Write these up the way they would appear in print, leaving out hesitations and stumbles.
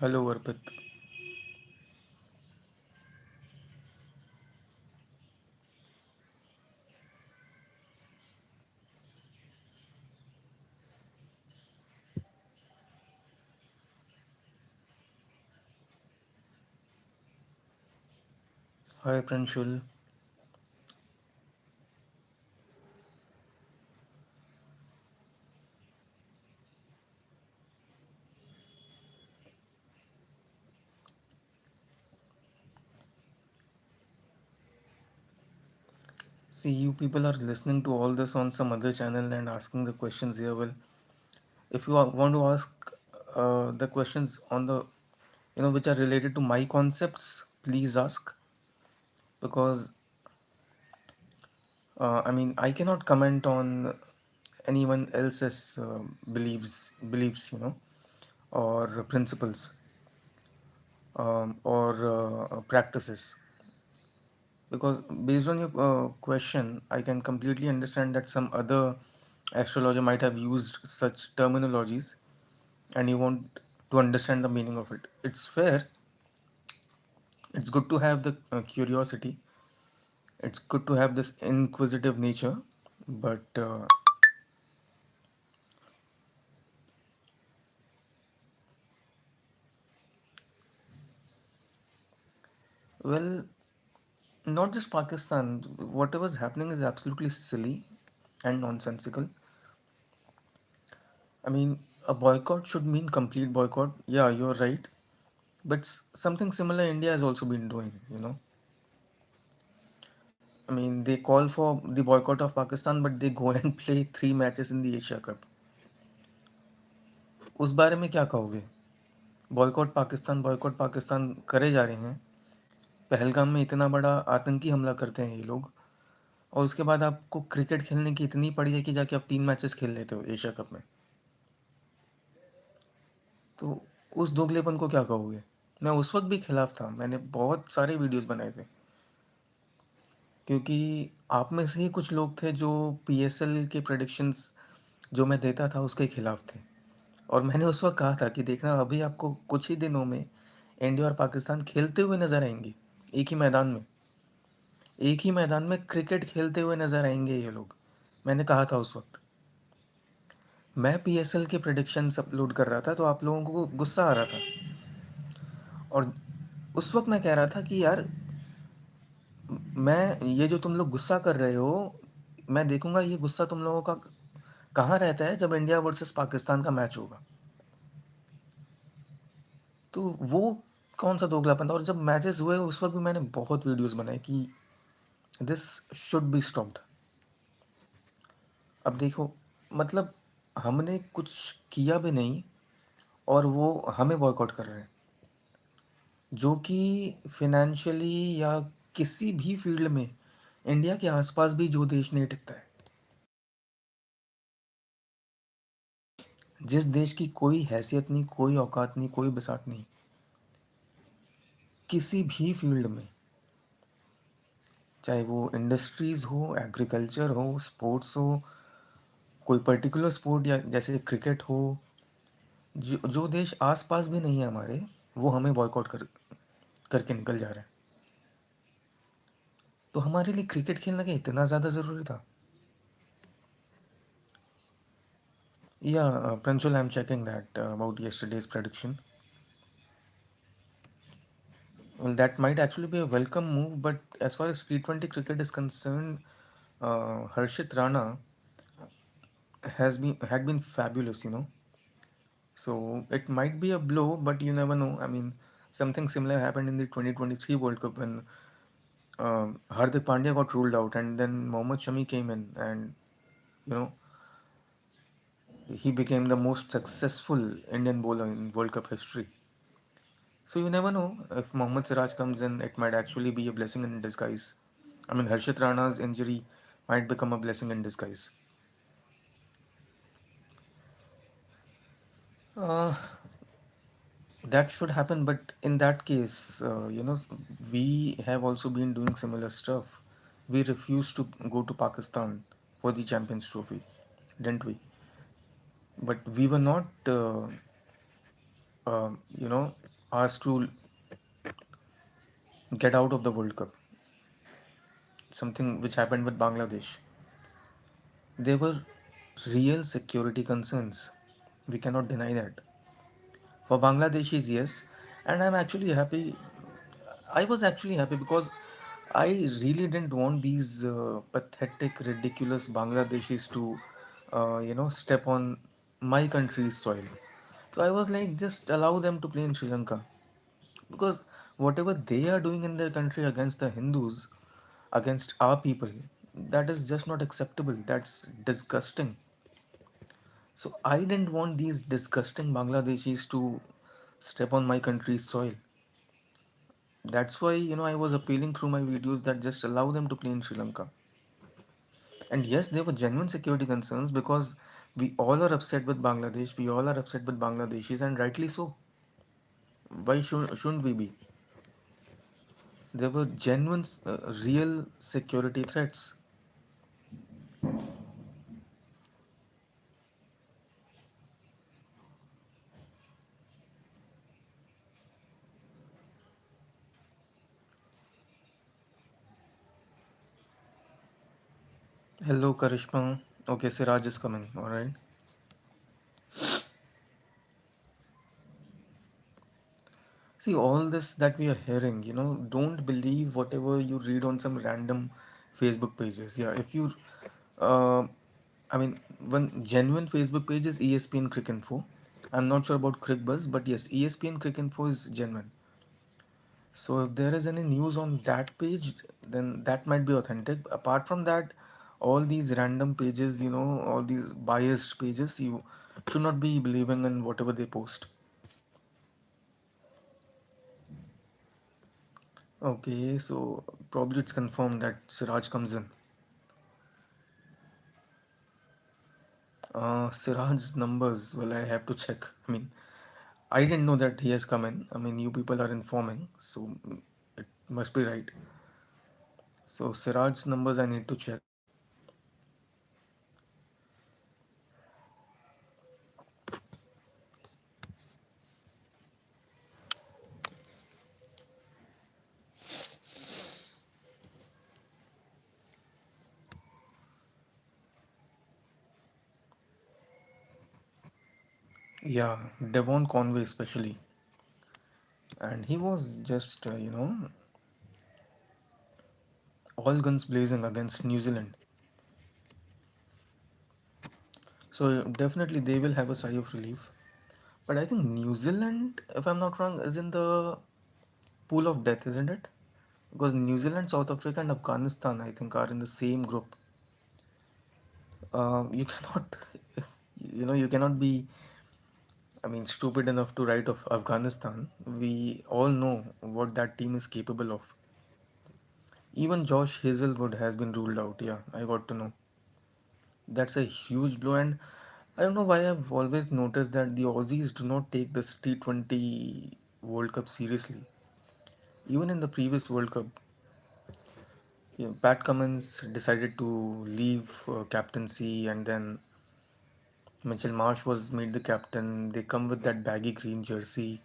Hello, Arpit. Hi, Pranshul. See, you people are listening to all this on some other channel and asking the questions here. Well, if you want to ask the questions on the, which are related to my concepts, please ask because, I cannot comment on anyone else's beliefs, or principles or practices. Because based on your question, I can completely understand that some other astrologer might have used such terminologies and you want to understand the meaning of it. It's fair, it's good to have the curiosity, it's good to have this inquisitive nature, but well, not just Pakistan, whatever's happening is absolutely silly and nonsensical. I mean, a boycott should mean complete boycott. Yeah, you're right. But something similar India has also been doing. I mean, they call for the boycott of Pakistan, but they go and play three matches in the Asia Cup. उस बारे में क्या कहोगे? Boycott Pakistan करे जा रहे हैं। पहलगाम में इतना बड़ा आतंकी हमला करते हैं ये लोग और उसके बाद आपको क्रिकेट खेलने की इतनी पड़ी है कि जाके आप 3 मैचेस खेल लेते हो एशिया कप में। तो उस दोगलेपन को क्या कहोगे? मैं उस वक़्त भी खिलाफ था। मैंने बहुत सारे वीडियोज़ बनाए थे। क्योंकि आप में से ही कुछ लोग थे जो पीएसएल के प्रेडिक्शंस जो मैं देता था उसके खिलाफ थे। और मैंने उस वक़्त कहा था कि देखना अभी आपको कुछ ही दिनों में इंडिया और पाकिस्तान खेलते हुए नज़र आएँगे, एक ही मैदान में। एक ही मैदान में क्रिकेट खेलते हुए नज़र आएँगे ये लोग। मैंने कहा था उस वक़्त। मैं पीएसएल के प्रेडिक्शंस अपलोड कर रहा था तो आप लोगों को गुस्सा आ रहा था। और उस वक़्त मैं कह रहा था कि यार मैं ये जो तुम लोग गुस्सा कर रहे हो, मैं देखूँगा ये गुस्सा तुम लोगों का कहाँ रहता है जब इंडिया वर्सेस पाकिस्तान का मैच होगा। तो वो कौन-सा दोगलापन था। और जब मैचेस हुए उस वक़्त भी मैंने बहुत वीडियोज़ बनाए कि दिस शुड बी स्टॉप्ड। अब देखो, मतलब हमने कुछ किया भी नहीं और वो हमें बॉयकॉट कर रहे हैं, जो कि फ़ाइनेंशियली या किसी भी फ़ील्ड में इंडिया के आस-पास भी जो देश नहीं टिकता है। जिस देश की कोई हैसियत नहीं, कोई औकात नहीं, कोई बिसात नहीं, किसी भी फ़ील्ड में, चाहे वो इंडस्ट्रीज़ हो, एग्रीकल्चर हो, स्पोर्ट्स हो, कोई पर्टिकुलर स्पोर्ट या जैसे क्रिकेट हो, जो जो देश आस-पास भी नहीं है हमारे, वो हमें बॉयकॉट करके निकल जा रहा है। तो हमारे लिए क्रिकेट खेलना क्या इतना ज़्यादा ज़रूरी था? Yeah, Pranjul, I'm checking that about yesterday's prediction. Well, that might actually be a welcome move, but as far as T20 cricket is concerned, Harshit Rana had been fabulous. So it might be a blow, but you never know. I mean, something similar happened in the 2023 World Cup when Hardik Pandya got ruled out, and then Mohammad Shami came in, and you know he became the most successful Indian bowler in World Cup history. So you never know if Mohammad Siraj comes in, it might actually be a blessing in disguise. I mean, Harshit Rana's injury might become a blessing in disguise. Uh, that should happen, but in that case, we have also been doing similar stuff. We refused to go to Pakistan for the Champions Trophy, didn't we? But we were not. you know, asked to get out of the World Cup, something which happened with Bangladesh. There were real security concerns. We cannot deny that. For Bangladeshis, yes, and I'm actually happy. I was actually happy because I really didn't want these pathetic, ridiculous Bangladeshis to, step on my country's soil. So I was like, just allow them to play in Sri Lanka because whatever they are doing in their country against the Hindus, against our people, that is just not acceptable. That's disgusting. So I didn't want these disgusting Bangladeshis to step on my country's soil. That's why, I was appealing through my videos that just allow them to play in Sri Lanka. And yes, there were genuine security concerns because we all are upset with Bangladesh, we all are upset with Bangladeshis, and rightly so. Why shouldn't we be? There were genuine, real security threats. Hello, Karishma. Okay, Siraj is coming. All right. See, all this that we are hearing, don't believe whatever you read on some random Facebook pages. Yeah, if you, uh, I mean, one genuine Facebook page is ESPN Crick Info. I'm not sure about Crick Buzz, but yes, ESPN Crick Info is genuine. So if there is any news on that page, then that might be authentic. Apart from that, all these random pages, all these biased pages, you should not be believing in whatever they post. Okay, so probably it's confirmed that Siraj comes in. Siraj's numbers, well, I have to check. I mean, I didn't know that he has come in. I mean, you people are informing, so it must be right. So Siraj's numbers I need to check. Yeah, Devon Conway especially, and he was just all guns blazing against New Zealand. So definitely they will have a sigh of relief. But I think New Zealand, if I'm not wrong, is in the pool of death, isn't it? Because New Zealand, South Africa, and Afghanistan, I think, are in the same group. You cannot, you cannot be, I mean, stupid enough to write of Afghanistan. We all know what that team is capable of. Even Josh Hazelwood has been ruled out. Yeah, I got to know. That's a huge blow, and I don't know why I've always noticed that the Aussies do not take this T20 World Cup seriously. Even in the previous World Cup, Pat Cummins decided to leave captaincy, and then Mitchell Marsh was made the captain. They come with that baggy green jersey,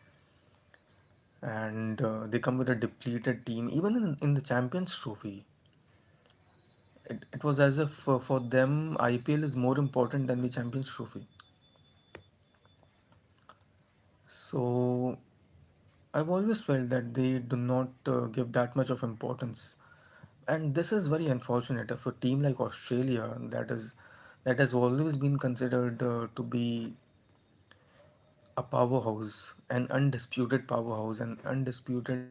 and they come with a depleted team. Even in the Champions Trophy, it was as if for them IPL is more important than the Champions Trophy. So I've always felt that they do not give that much of importance, and this is very unfortunate of a team like Australia that has always been considered to be a powerhouse, an undisputed powerhouse, an undisputed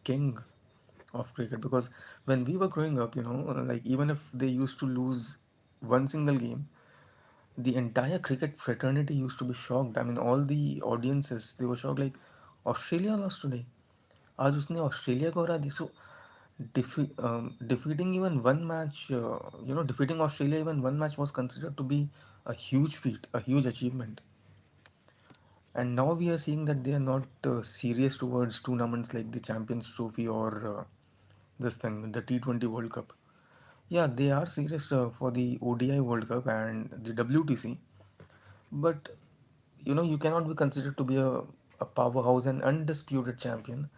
king of cricket. Because when we were growing up, like even if they used to lose one single game, the entire cricket fraternity used to be shocked. I mean, all the audiences they were shocked. Like Australia lost today. आज उसने Australia को हरा दी सो defeating even one match defeating Australia even one match was considered to be a huge feat, a huge achievement. And now we are seeing that they are not serious towards tournaments like the Champions Trophy or this thing, the T20 World Cup. Yeah, they are serious for the ODI World Cup and the WTC, but you cannot be considered to be a a powerhouse and undisputed champion,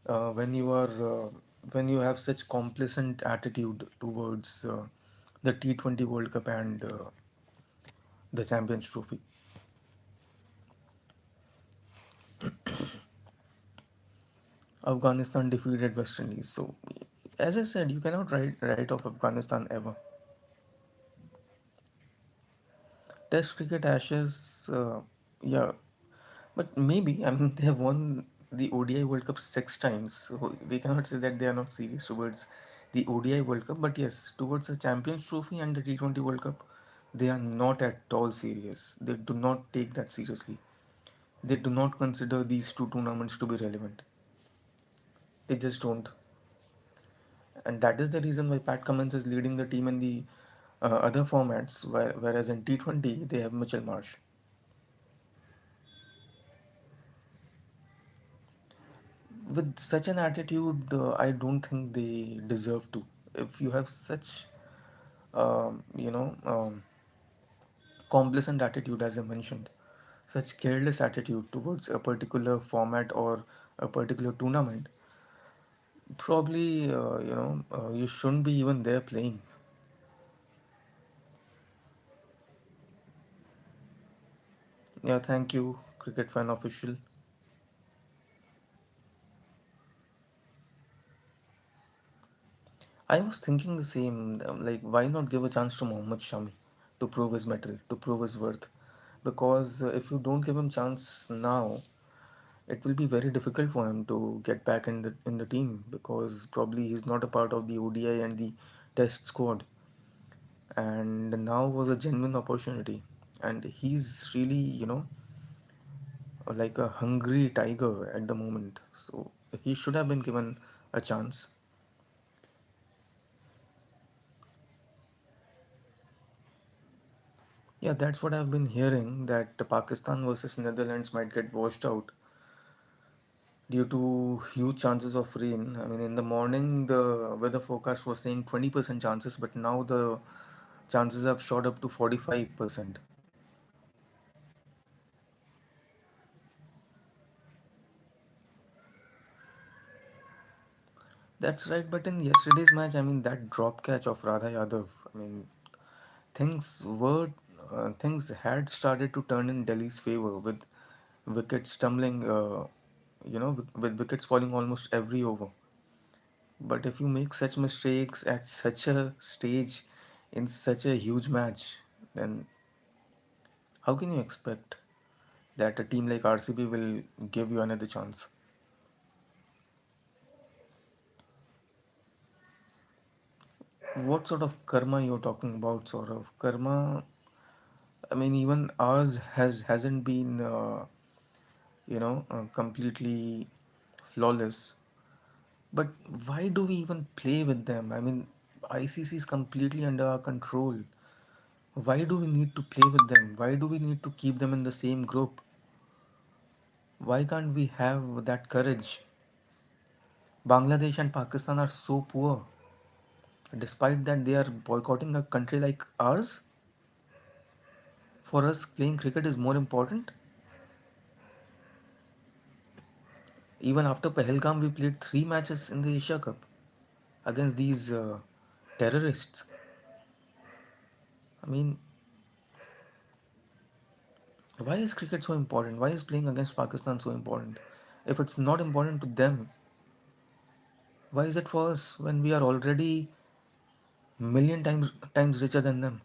when you are when you have such complacent attitude towards the T20 World Cup and the Champions Trophy. Afghanistan defeated West Indies. So, as I said, you cannot write off Afghanistan ever. Test cricket Ashes, yeah, but maybe, I mean, they have won the ODI World Cup 6 times, so we cannot say that they are not serious towards the ODI World Cup. But yes, towards the Champions Trophy and the T20 World Cup, they are not at all serious. They do not take that seriously. They do not consider these two tournaments to be relevant. They just don't. And that is the reason why Pat Cummins is leading the team in the other formats, whereas in T20 they have Mitchell Marsh. With such an attitude, I don't think they deserve to. If you have such, complacent attitude, as I mentioned, such careless attitude towards a particular format or a particular tournament, probably, you shouldn't be even there playing. Yeah, thank you, cricket fan official. I was thinking the same, like, why not give a chance to Mohammad Shami to prove his mettle, to prove his worth? Because if you don't give him chance now, it will be very difficult for him to get back in the team because probably he's not a part of the ODI and the Test squad. And now was a genuine opportunity, and he's really, like a hungry tiger at the moment. So he should have been given a chance. Yeah, that's what I've been hearing, that Pakistan versus Netherlands might get washed out due to huge chances of rain. I mean, in the morning, the weather forecast was saying 20% chances, but now the chances have shot up to 45%. That's right, but in yesterday's match, I mean, that drop catch of Radha Yadav, I mean, things were things had started to turn in Delhi's favor with wickets tumbling, with wickets falling almost every over. But if you make such mistakes at such a stage in such a huge match, then how can you expect that a team like RCB will give you another chance? What sort of karma you're talking about? Sort of karma. I mean, even ours hasn't been, completely flawless. But why do we even play with them? I mean, ICC is completely under our control. Why do we need to play with them? Why do we need to keep them in the same group? Why can't we have that courage? Bangladesh and Pakistan are so poor. Despite that, they are boycotting a country like ours. For us, playing cricket is more important. Even after Pahalgam, we played 3 matches in the Asia Cup against these terrorists. I mean, why is cricket so important? Why is playing against Pakistan so important? If it's not important to them, why is it for us when we are already million times richer than them?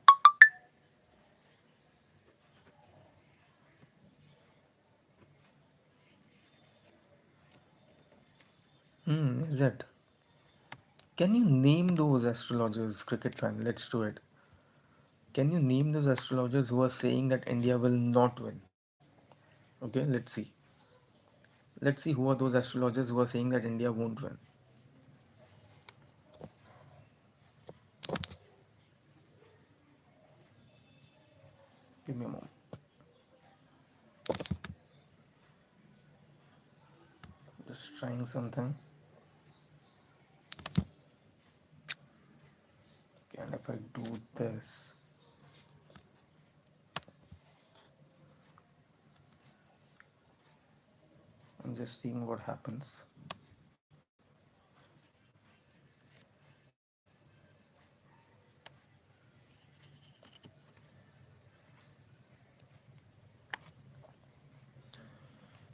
Is it? Can you name those astrologers, cricket fan? Let's do it. Can you name those astrologers who are saying that India will not win? Okay, let's see who are those astrologers who are saying that India won't win. Give me a moment. Just trying something. Okay, and if I do this, just seeing what happens.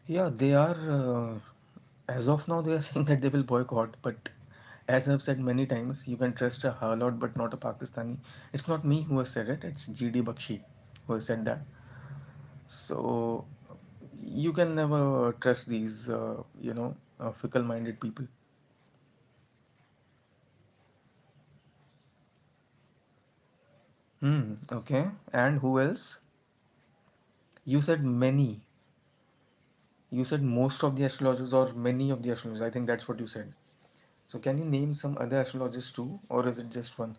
Yeah, they are. As of now, they are saying that they will boycott. But as I've said many times, you can trust a Harlot, but not a Pakistani. It's not me who has said it. It's GD Bakshi who has said that. So you can never trust these, fickle-minded people. Hmm. Okay. And who else? You said many. You said most of the astrologers or many of the astrologers. I think that's what you said. So can you name some other astrologers too, or is it just one?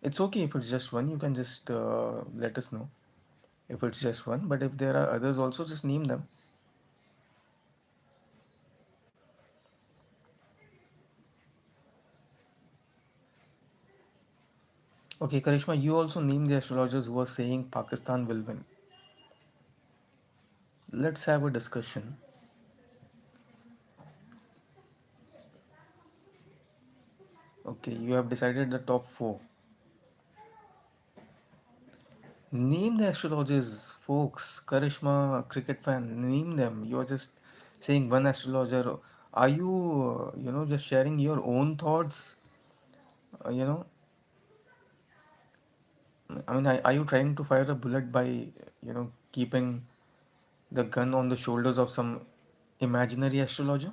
It's okay if it's just one. You can just let us know if it's just one. But if there are others also, just name them. Okay, Karishma, you also name the astrologers who are saying Pakistan will win. Let's have a discussion. Okay, you have decided the top four. Name the astrologers, folks. Karishma, cricket fan, name them. You are just saying one astrologer. Are you, just sharing your own thoughts? Uh, you know, I mean, are you trying to fire a bullet by, keeping the gun on the shoulders of some imaginary astrologer?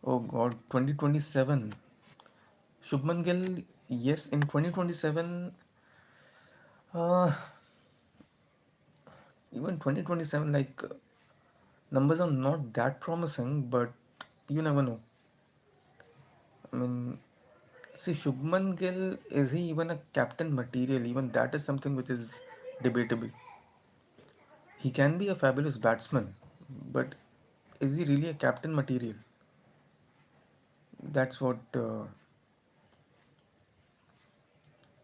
Oh God, 2027. Shubman Gill, yes, in 2027, uh, even 2027, like, numbers are not that promising, but you never know. I mean, see, Shubman Gill, is he even a captain material? Even that is something which is debatable. He can be a fabulous batsman, but is he really a captain material? That's what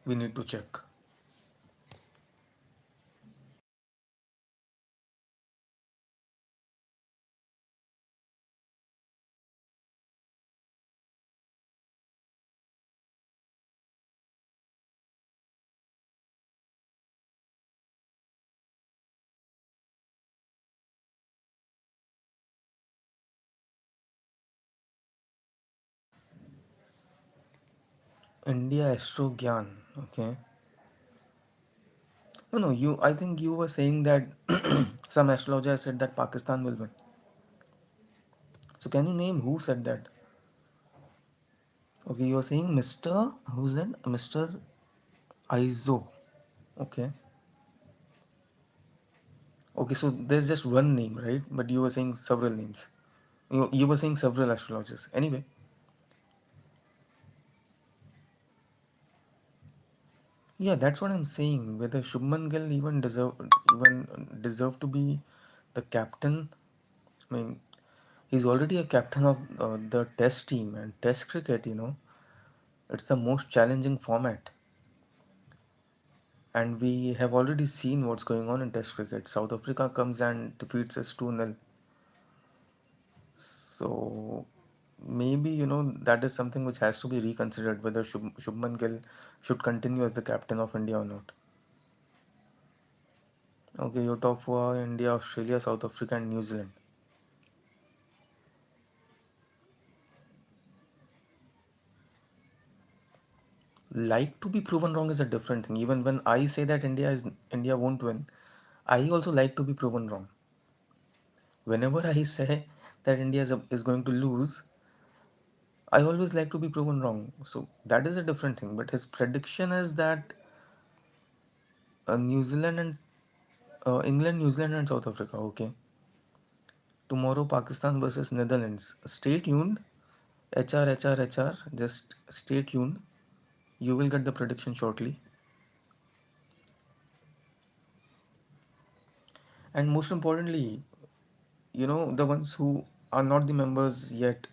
we need to check. India Astro Gyan. Okay. No, no. I think you were saying that some astrologer said that Pakistan will win. So can you name who said that? Okay, you were saying Mr. Who's that? Mr. Izo. Okay. Okay, so there's just one name, right? But you were saying several names. You were saying several astrologers. Anyway, yeah, that's what I'm saying. Whether Shubman Gill even deserve to be the captain. I mean, he's already a captain of the Test team and Test cricket. It's the most challenging format, and we have already seen what's going on in Test cricket. South Africa comes and defeats us 2-0. So maybe that is something which has to be reconsidered whether Shubman Gill should continue as the captain of India or not. Okay, your top four are India, Australia, South Africa, and New Zealand. Like to be proven wrong is a different thing. Even when I say that India won't win, I also like to be proven wrong. Whenever I say that India is going to lose, I always like to be proven wrong. So that is a different thing. But his prediction is that New Zealand and England, New Zealand, and South Africa. Okay, tomorrow Pakistan versus Netherlands. Stay tuned. HR. Just stay tuned. You will get the prediction shortly. And most importantly, the ones who are not the members yet,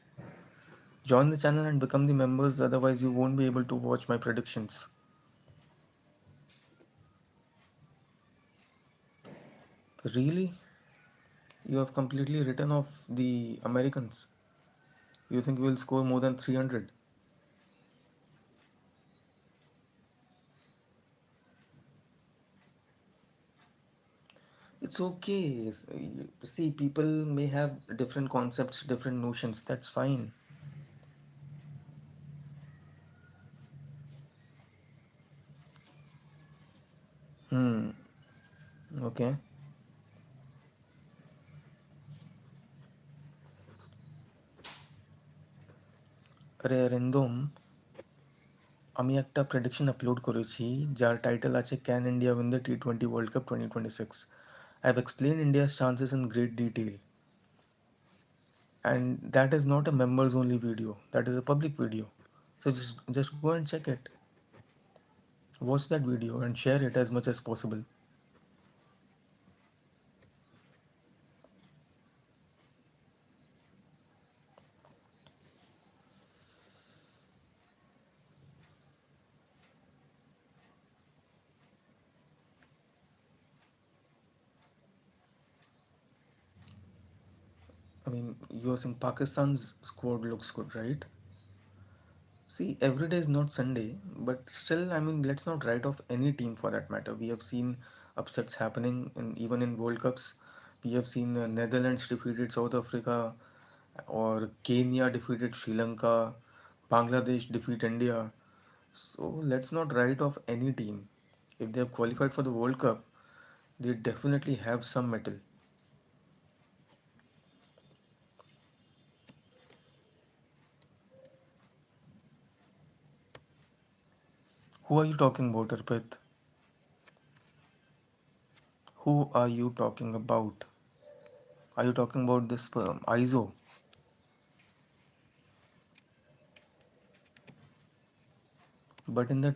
join the channel and become the members. Otherwise, you won't be able to watch my predictions. Really? You have completely written off the Americans. You think we will score more than 300? It's okay. See, people may have different concepts, different notions. That's fine. Hmm. Okay. আরে অরিন্দম, আমি একটা prediction upload করেছি যার title আছে can India win the T20 world cup 2026. I have explained India's chances in great detail, and that is not a members only video, that is a public video. So just go and check it, watch that video and share it as much as possible. I mean, you're saying Pakistan's squad looks good, right? See, every day is not Sunday, but still, I mean, let's not write off any team for that matter. We have seen upsets happening, in, even in World Cups. We have seen Netherlands defeated South Africa, or Kenya defeated Sri Lanka, Bangladesh defeat India. So let's not write off any team. If they have qualified for the World Cup, they definitely have some metal. Who are you talking about, Arpit? Who are you talking about? Are you talking about this ISO? But in the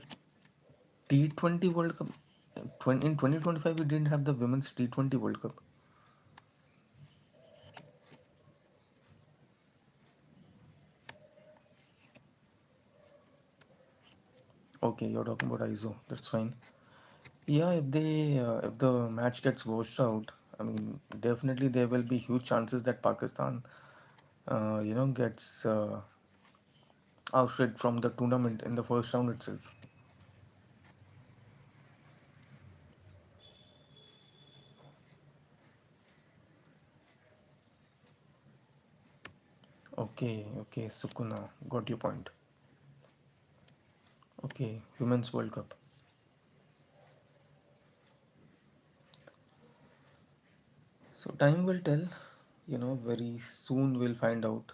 T20 World Cup, in 2025, we didn't have the Women's T20 World Cup. Okay, you're talking about ISO. That's fine. Yeah, if the match gets washed out, I mean, definitely there will be huge chances that Pakistan, gets ousted from the tournament in the first round itself. Okay, Sukuna, got your point. Okay, Women's World Cup. So time will tell. Very soon we'll find out.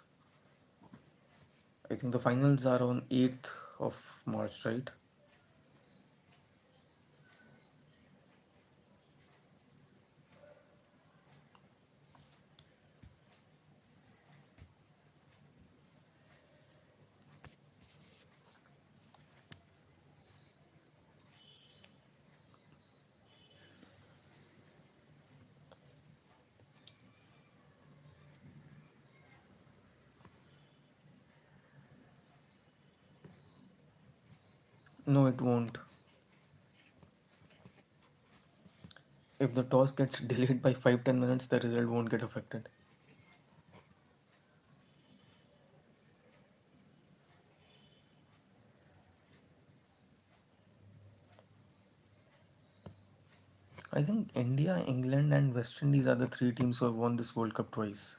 I think the finals are on 8th of March, right? No, it won't. If the toss gets delayed by 5-10 minutes, the result won't get affected. I think India, England, and West Indies are the three teams who have won this World Cup twice.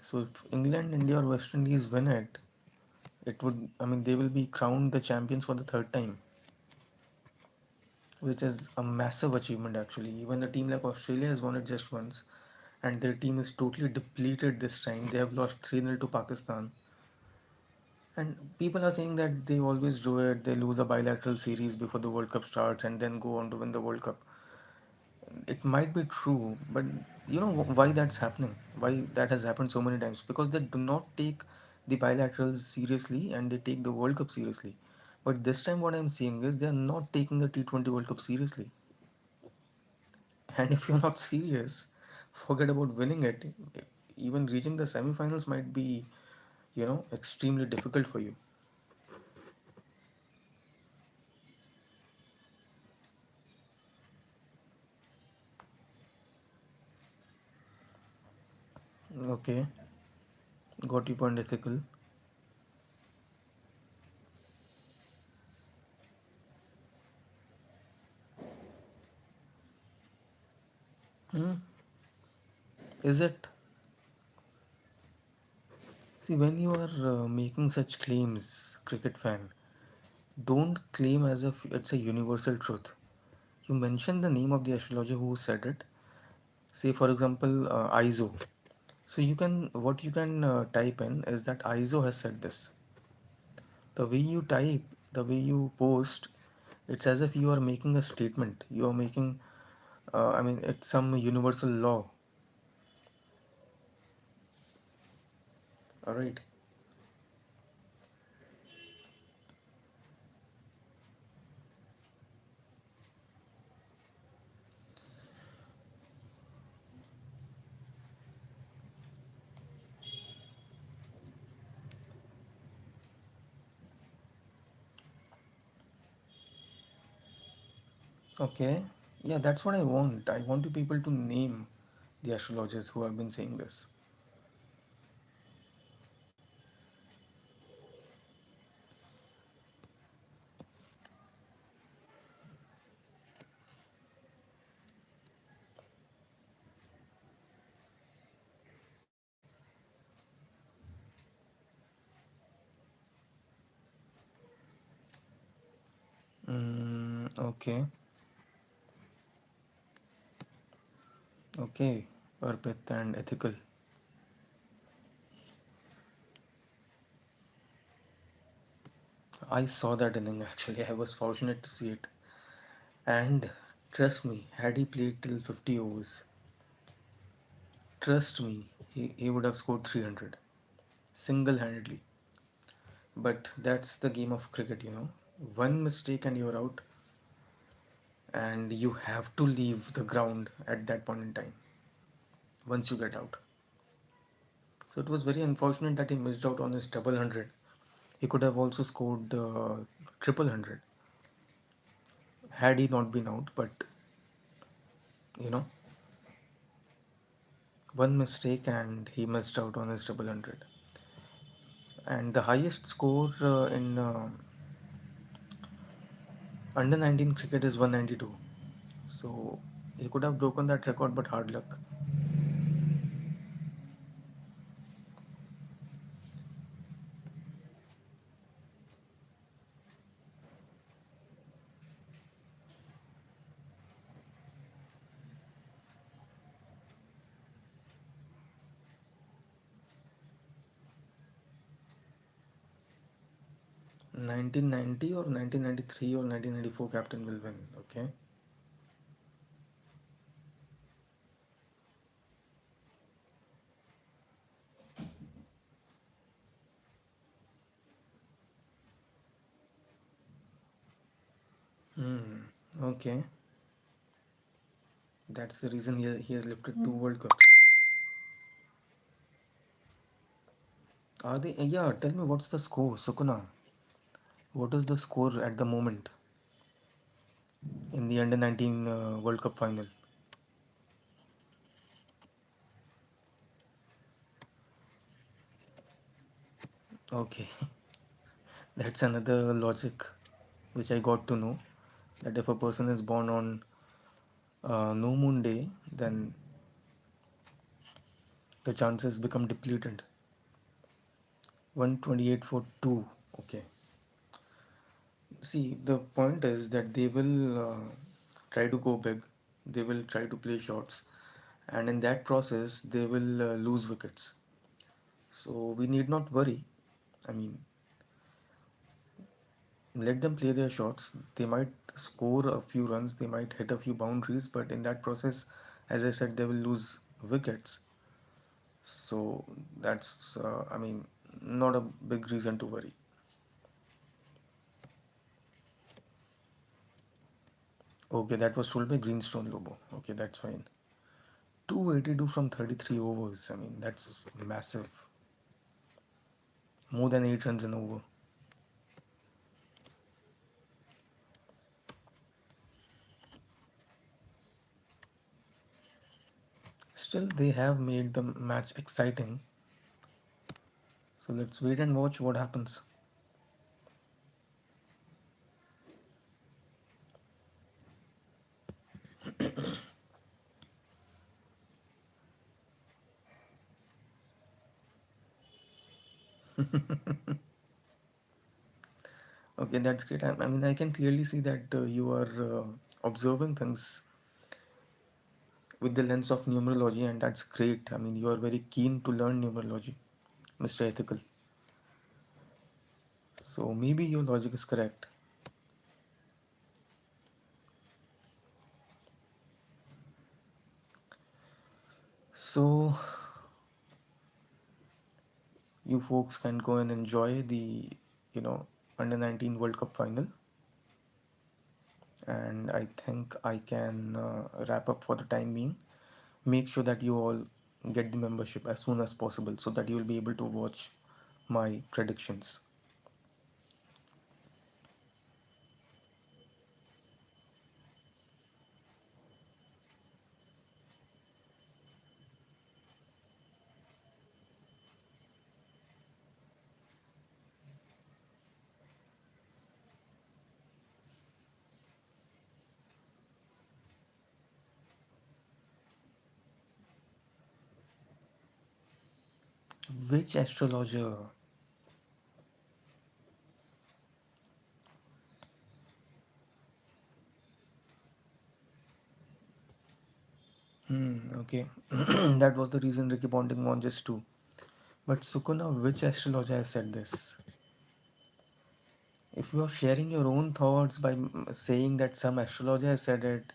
So if England, India, or West Indies win it, I mean, they will be crowned the champions for the third time, which is a massive achievement actually. Even a team like Australia has won it just once, and their team is totally depleted this time. They have lost 3-0 to Pakistan. And people are saying that they always do it, they lose a bilateral series before the World Cup starts and then go on to win the World Cup. It might be true, but why that's happening? Why that has happened so many times? Because they do not take the bilaterals seriously and they take the World Cup seriously. But this time, what I'm seeing is they are not taking the T20 World Cup seriously. And if you're not serious, forget about winning it. Even reaching the semifinals might be, extremely difficult for you. Okay, got your point, ethical. Hmm. Is it? See, when you are making such claims, cricket fan, don't claim as if it's a universal truth. You mention the name of the astrologer who said it. Say, for example, ISO. So what you can type in is that ISO has said this. The way you type, the way you post, it's as if you are making a statement. You are making, I mean, it's some universal law. All right. Okay. Yeah, that's what I want. I want you people to name the astrologers who have been saying this. Okay. Okay. Arpit and ethical. I saw that inning actually. I was fortunate to see it. And trust me, had he played till 50 overs, trust me, he would have scored 300 single handedly. But that's the game of cricket, you know. One mistake and you're out, and you have to leave the ground at that point in time once you get out. So it was very unfortunate that he missed out on his double hundred. He could have also scored triple hundred had he not been out, but you know, one mistake and he missed out on his double hundred. And the highest score in under 19 cricket is 192. So he could have broken that record, but hard luck. 1990 or 1993 or 1994 captain will win. Okay. Hmm. Okay. That's the reason he has lifted two World Cups. Are they? Yeah. Tell me what's the score, Sukuna? What is the score at the moment in the under 19 World Cup final? Okay. That's another logic which I got to know that if a person is born on no moon day, then the chances become depleted. 128 for 2. Okay. See, the point is that they will try to go big, they will try to play shots, and in that process, they will lose wickets. So we need not worry. I mean, let them play their shots. They might score a few runs, they might hit a few boundaries, but in that process, as I said, they will lose wickets. So that's, I mean, not a big reason to worry. Okay, that was told by Greenstone Lobo. Okay, that's fine. 282 from 33 overs. I mean, that's massive. More than 8 runs an over. Still, they have made the match exciting. So let's wait and watch what happens. Okay, that's great. I mean, I can clearly see that you are observing things with the lens of numerology, and that's great. I mean, you are very keen to learn numerology, Mr. Ethical. So maybe your logic is correct. So you folks can go and enjoy the, you know, under 19 World Cup final. And I think I can wrap up for the time being. Make sure that you all get the membership as soon as possible so that you will be able to watch my predictions. Which astrologer? Okay. That was the reason Ricky Ponting won just two. But Sukuna, which astrologer has said this? If you are sharing your own thoughts by saying that some astrologer has said it,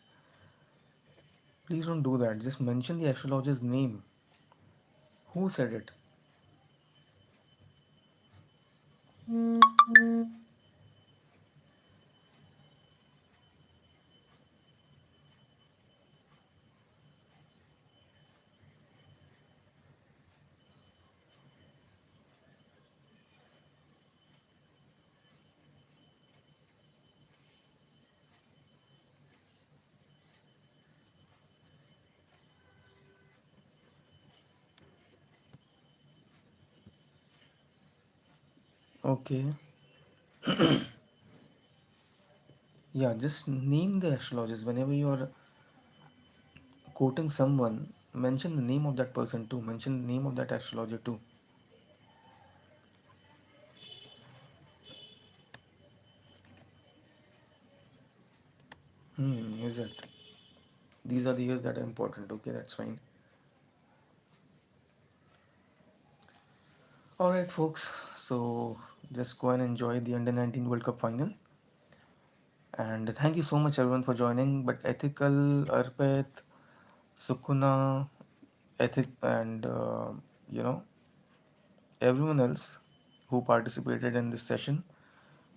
please don't do that. Just mention the astrologer's name. Who said it? Okay. Yeah, just name the astrologers. Whenever you are quoting someone, mention the name of that person too. Mention the name of that astrologer too. Is it? These are the years that are important. Okay, that's fine. All right, folks. So just go and enjoy the Under 19 World Cup final. And thank you so much, everyone, for joining. But Ethical, Arpit, Sukuna, Ethic, and you know everyone else who participated in this session,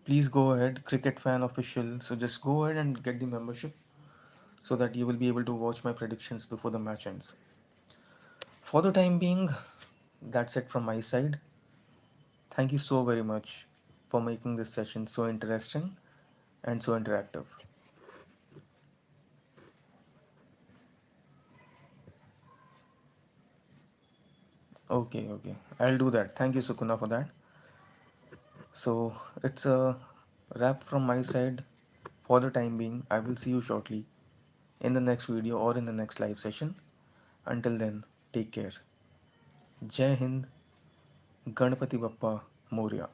please go ahead. Cricket Fan Official. So just go ahead and get the membership so that you will be able to watch my predictions before the match ends. For the time being, that's it from my side. Thank you so very much for making this session so interesting and so interactive. Okay, okay. I'll do that. Thank you, Sukuna, for that. So it's a wrap from my side for the time being. I will see you shortly in the next video or in the next live session. Until then, take care. Jai Hind, Ganpati Bappa Moria.